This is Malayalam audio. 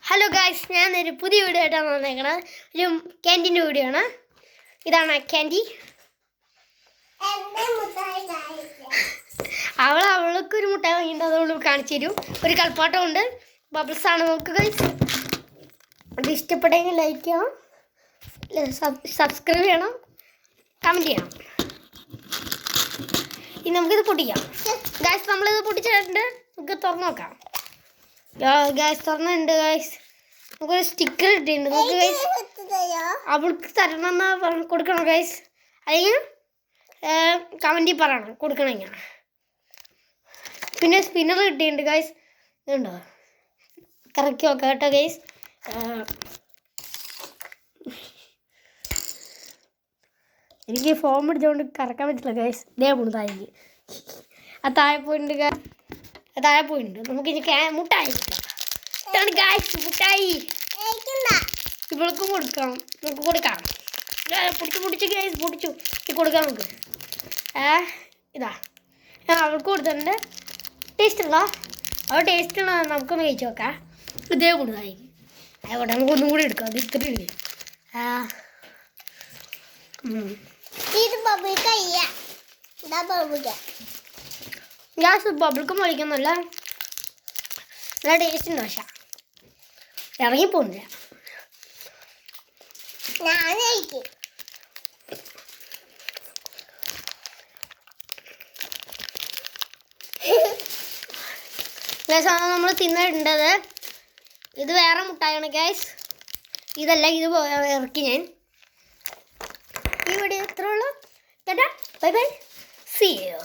ഹലോ ഗായ്സ്, ഞാനൊരു പുതിയ വീഡിയോ ആയിട്ടാണ് വന്നേക്കണത്. ഒരു ക്യാൻറ്റീൻ്റെ വീഡിയോ ആണ്. ഇതാണ് ക്യാൻറ്റി. അവൾക്കൊരു മുട്ടായി വാങ്ങിയിട്ട് അതുകൊണ്ട് കാണിച്ചു തരും. ഒരു കളിപ്പാട്ടം ഉണ്ട്, ബബിൾസ് ആണ്. നോക്ക് ഗായ്സ്, അത് ഇഷ്ടപ്പെട്ടെങ്കിൽ ലൈക്ക് ചെയ്യണം, സബ്സ്ക്രൈബ് ചെയ്യണം, കമൻറ്റ് ചെയ്യണം. ഇനി നമുക്കിത് പൊട്ടിക്കാം ഗായ്സ്. നമ്മളിത് പൊട്ടിച്ചിട്ടുണ്ട്, നമുക്ക് തുറന്നു നോക്കാം. ഗായ്സ് തുറന്നുണ്ട് ഗായ്സ്. നമുക്കൊരു സ്റ്റിക്കർ ഇട്ടിട്ടുണ്ട്. നമുക്ക് ഗൈസ് അവൾക്ക് തരണമെന്ന് കൊടുക്കണം ഗൈസ്, അല്ലെങ്കിൽ കമൻറ്റിൽ പറയണം കൊടുക്കണമെങ്കിൽ. പിന്നെ സ്പിന്നർ കിട്ടിയിട്ടുണ്ട് ഗൈസ്. ഇതുണ്ടോ, കറക്കി നോക്കാം കേട്ടോ ഗൈസ്. എനിക്ക് ഫോം പിടിച്ചുകൊണ്ട് കറക്കാൻ പറ്റില്ല ഗൈസ്. ഇതേ പോണു താഴേക്ക്. ആ താഴെ പോയിട്ടുണ്ട്, താഴെ പോയിട്ടുണ്ട്. നമുക്ക് ഇനി മുട്ടായി ഇതാണ് ഗൈസ്, മുട്ടായി. ഇവൾക്കും കൊടുക്കാം, നമുക്ക് കൊടുക്കാം. പൊടിച്ചു ഗൈസ്, പൊടിച്ചു കൊടുക്കാം നമുക്ക്. ഇതാ അവൾക്ക് കൊടുത്തിട്ടുണ്ട്. ടേസ്റ്റ് ഉള്ള ടേസ്റ്റ് ഉള്ള നമുക്കൊന്ന് കഴിച്ചു നോക്കാം. ഇതേ കൊടുത്തായിരിക്കും. ആയിക്കോട്ടെ, നമുക്കൊന്നും കൂടി എടുക്കാം. അത് ഇത്ര ഇല്ലേ. ഗ്യാസ് ബബിൾക്കും കഴിക്കുന്നില്ല. നല്ല ടേസ്റ്റ് ഉണ്ട്. പക്ഷെ ഇറങ്ങിപ്പോന്നില്ല. നമ്മൾ തിന്നിട്ടുണ്ടത്. ഇത് വേറെ മുട്ടായാണ് ഗൈസ്, ഇതല്ല. ഇത് ഇറക്കി ഞാൻ. ഈ വീഡിയോ ഇത്ര ഉള്ളൂ കേട്ടാ. Bye bye, see U.